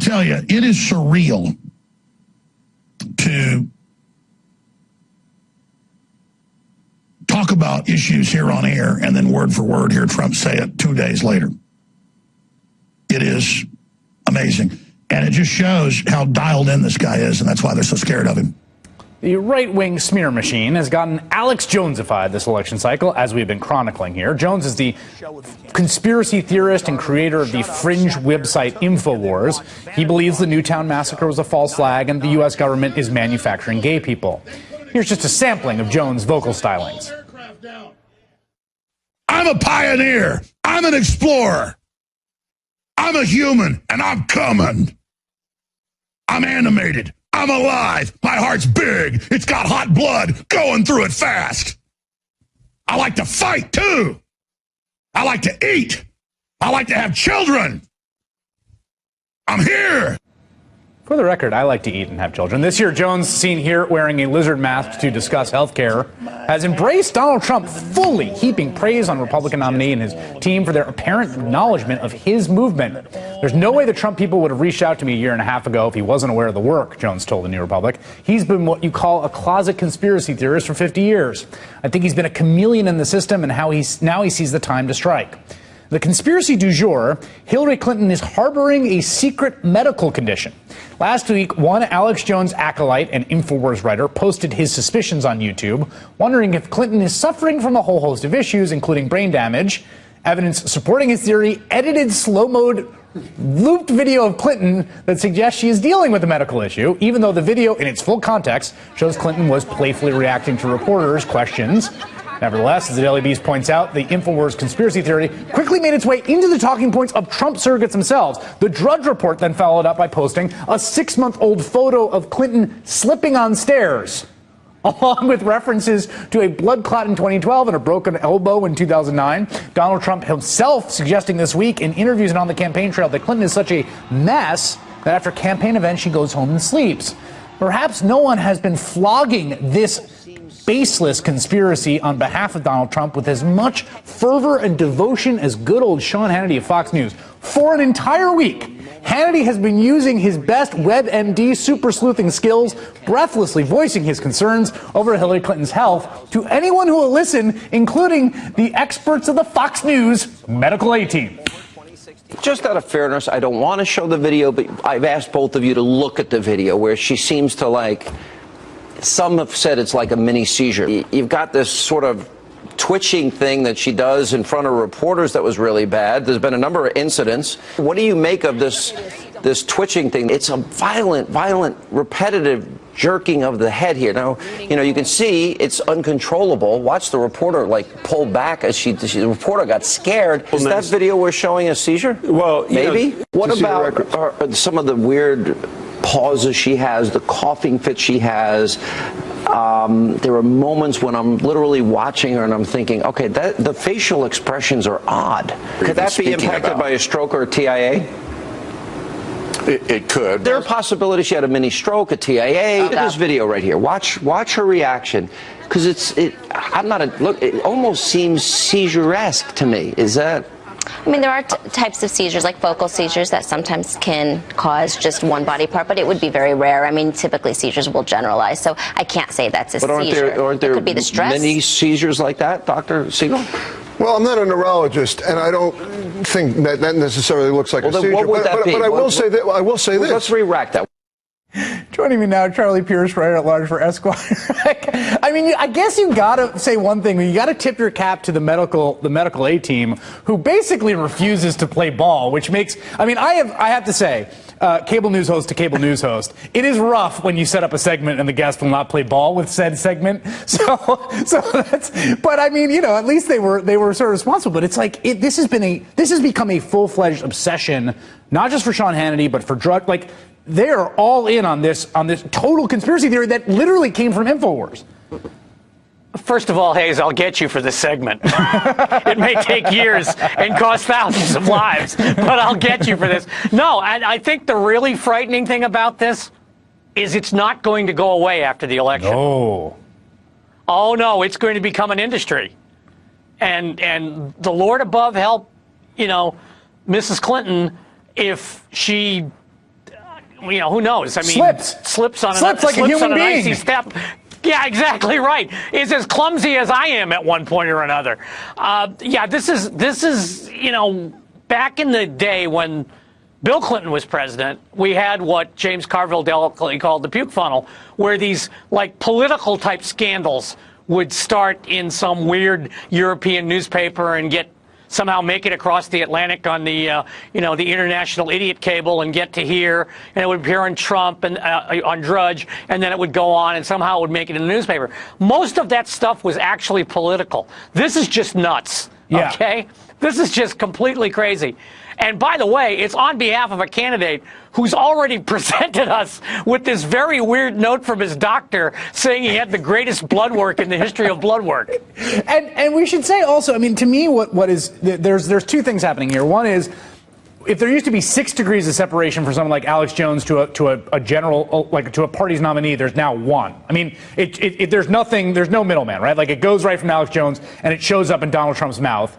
tell you, it is surreal to talk about issues here on air and then word for word hear Trump say it 2 days later. It is amazing. And it just shows how dialed in this guy is, and that's why they're so scared of him. The right-wing smear machine has gotten Alex Jonesified this election cycle, as we've been chronicling here. Jones is the conspiracy theorist and creator of the fringe website Infowars. He believes the Newtown massacre was a false flag and the U.S. government is manufacturing gay people. Here's just a sampling of Jones' vocal stylings. I'm a pioneer. I'm an explorer. I'm a human, and I'm coming. I'm animated. I'm alive. My heart's big. It's got hot blood going through it fast. I like to fight, too. I like to eat. I like to have children. I'm here. For the record, I like to eat and have children. This year, Jones, seen here wearing a lizard mask to discuss health care, has embraced Donald Trump fully, heaping praise on Republican nominee and his team for their apparent acknowledgement of his movement. There's no way the Trump people would have reached out to me a year and a half ago if he wasn't aware of the work, Jones told the New Republic. He's been what you call a closet conspiracy theorist for 50 years. I think he's been a chameleon in the system, and now he sees the time to strike. The conspiracy du jour, Hillary Clinton is harboring a secret medical condition. Last week, one Alex Jones acolyte and Infowars writer posted his suspicions on YouTube, wondering if Clinton is suffering from a whole host of issues, including brain damage. Evidence supporting his theory, edited slow-mode looped video of Clinton that suggests she is dealing with a medical issue, even though the video, in its full context, shows Clinton was playfully reacting to reporters' questions. Nevertheless, as the Daily Beast points out, the Infowars conspiracy theory quickly made its way into the talking points of Trump surrogates themselves. The Drudge Report then followed up by posting a 6-month-old photo of Clinton slipping on stairs, along with references to a blood clot in 2012 and a broken elbow in 2009. Donald Trump himself suggesting this week in interviews and on the campaign trail that Clinton is such a mess that after campaign events she goes home and sleeps. Perhaps no one has been flogging this baseless conspiracy on behalf of Donald Trump with as much fervor and devotion as good old Sean Hannity of Fox News. For an entire week, Hannity has been using his best WebMD super sleuthing skills, breathlessly voicing his concerns over Hillary Clinton's health to anyone who will listen, including the experts of the Fox News medical A-team. Just out of fairness, I don't want to show the video, but I've asked both of you to look at the video where she seems to some have said it's like a mini seizure. You've got this sort of twitching thing that she does in front of reporters that was really bad. There's been a number of incidents. What do you make of this twitching thing? It's a violent, repetitive jerking of the head here. Now, you can see it's uncontrollable. Watch the reporter pull back as the reporter got scared. Is that video we're showing a seizure? Well, maybe. What about some of the weird pauses she has, the coughing fit she has? There are moments when I'm literally watching her and I'm thinking, okay, the facial expressions are odd. Could that be impacted by a stroke or a TIA? It could. There are possibilities she had a mini stroke, a TIA. Look at this video right here. Watch her reaction, because it almost seems seizure-esque to me. Is that? I mean, there are types of seizures, like focal seizures, that sometimes can cause just one body part, but it would be very rare. I mean, typically seizures will generalize, so I can't say that's a seizure. Aren't there it could be the stress. Many seizures like that, Dr. Siegel? Well, I'm not a neurologist, and I don't think that necessarily looks like a seizure. What would that be? But I will say this. Let's re-rack that. Joining me now, Charlie Pierce, writer-at-large for Esquire. I mean, I guess you gotta say one thing. You gotta tip your cap to the medical A-team, who basically refuses to play ball, which makes. I mean, I have to say, cable news host to cable news host, it is rough when you set up a segment and the guest will not play ball with said segment. So that's. But I mean, at least they were sort of responsible. But it's like this has become a full-fledged obsession, not just for Sean Hannity, but for Drudge. They are all in on this total conspiracy theory that literally came from Infowars. First of all, Hayes, I'll get you for this segment. It may take years and cost thousands of lives, but I'll get you for this. No, I think the really frightening thing about this is it's not going to go away after the election. Oh no, it's going to become an industry. And the Lord above help, Mrs. Clinton, if she who knows? I mean, slips on like a human being. Icy step. Yeah, exactly right. Is as clumsy as I am at one point or another. This is back in the day when Bill Clinton was president, we had what James Carville delicately called the puke funnel, where these political type scandals would start in some weird European newspaper and somehow make it across the Atlantic on the the international idiot cable and get to here, and it would appear on Trump and on Drudge, and then it would go on and somehow it would make it in the newspaper. Most of that stuff was actually political. This is just nuts. Yeah. Okay? This is just completely crazy. And by the way, it's on behalf of a candidate who's already presented us with this very weird note from his doctor saying he had the greatest blood work in the history of blood work. And we should say also, I mean, to me, there's two things happening here. One is, if there used to be 6 degrees of separation for someone like Alex Jones to a general, to a party's nominee, there's now 1. I mean, there's no middleman, right? It goes right from Alex Jones and it shows up in Donald Trump's mouth.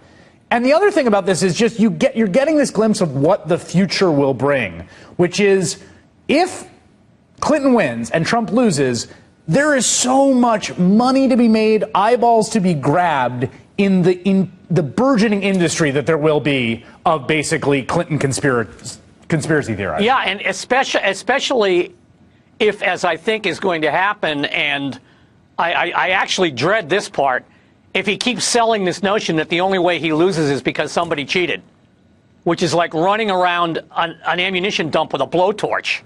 And the other thing about this is just you're getting this glimpse of what the future will bring, which is if Clinton wins and Trump loses, there is so much money to be made, eyeballs to be grabbed in the burgeoning industry that there will be of basically Clinton conspiracy theorizing. Yeah, and especially if, as I think is going to happen, and I actually dread this part, if he keeps selling this notion that the only way he loses is because somebody cheated, which is like running around an ammunition dump with a blowtorch.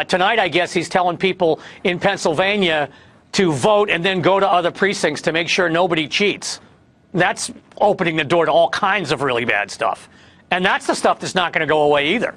Tonight, I guess he's telling people in Pennsylvania to vote and then go to other precincts to make sure nobody cheats. That's opening the door to all kinds of really bad stuff. And that's the stuff that's not going to go away either.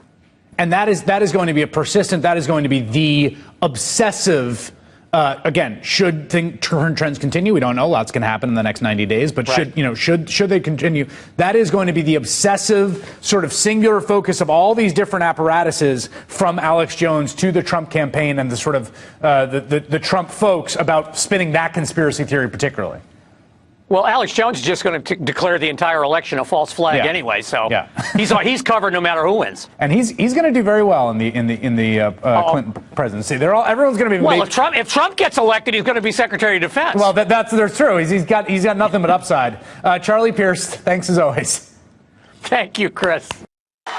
And that is going to be that is going to be the obsessive. Again, should current trends continue? We don't know. Lots can happen in the next 90 days. But right. should they continue? That is going to be the obsessive sort of singular focus of all these different apparatuses, from Alex Jones to the Trump campaign and the sort of the Trump folks, about spinning that conspiracy theory particularly. Well, Alex Jones is just going to declare the entire election a false flag anyway, so he's covered no matter who wins. And he's going to do very well in the Clinton presidency. Everyone's going to be if Trump gets elected, he's going to be Secretary of Defense. Well, that's true. He's got nothing but upside. Charlie Pierce, thanks as always. Thank you, Chris.